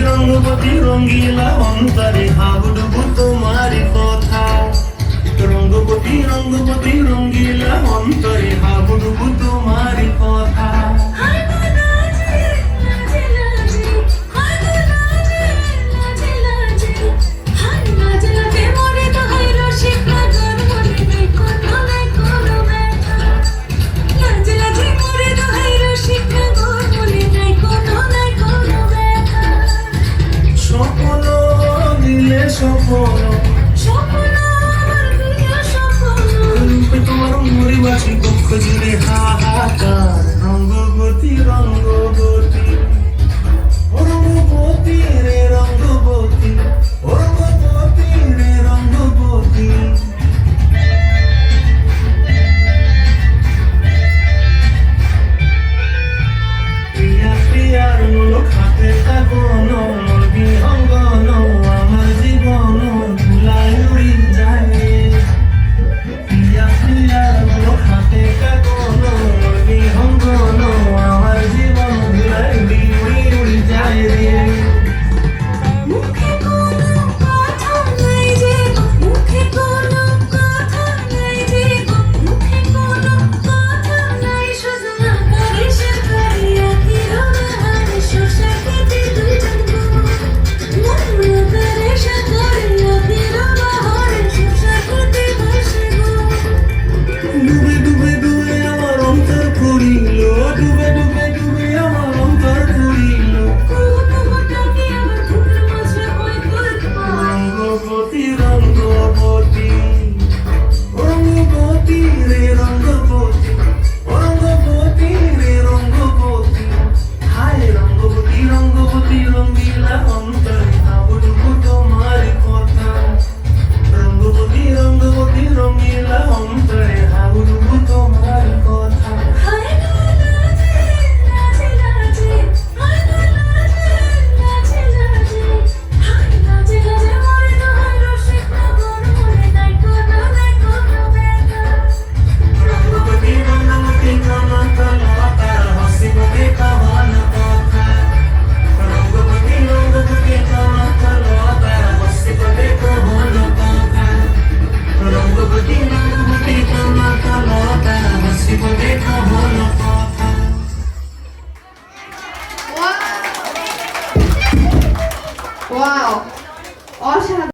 রঙ্গবতী রঙ্গিলা অন্তরে হাবুডুবু তোমার কথা। রঙ্গবতী রঙ্গবতী রঙ্গিলা অন্তরে হাবুডুবু তোমার কথা। তোমার মরিবাসী পক্ষ জুড়ে হাহাকার। রঙ্গবতী রঙ্গবতী ও রঙ্গবতী রে রঙ্গবতী, ও রঙ্গবতী রে রঙ্গবতী। প্রিয়া প্রিয়ার মূলক হাতে কাগন মোর বিহঙ্গন আমার জীবন ভুলাই উড়ি যায়। প্রিয়া প্রিয়ার মূলক হাতে কাগন মোর বিহঙ্গন আমার জীবন ভুলাই উড়ি উড়ি উড়ি যায় রে। ওয়াও, অসাধারণ।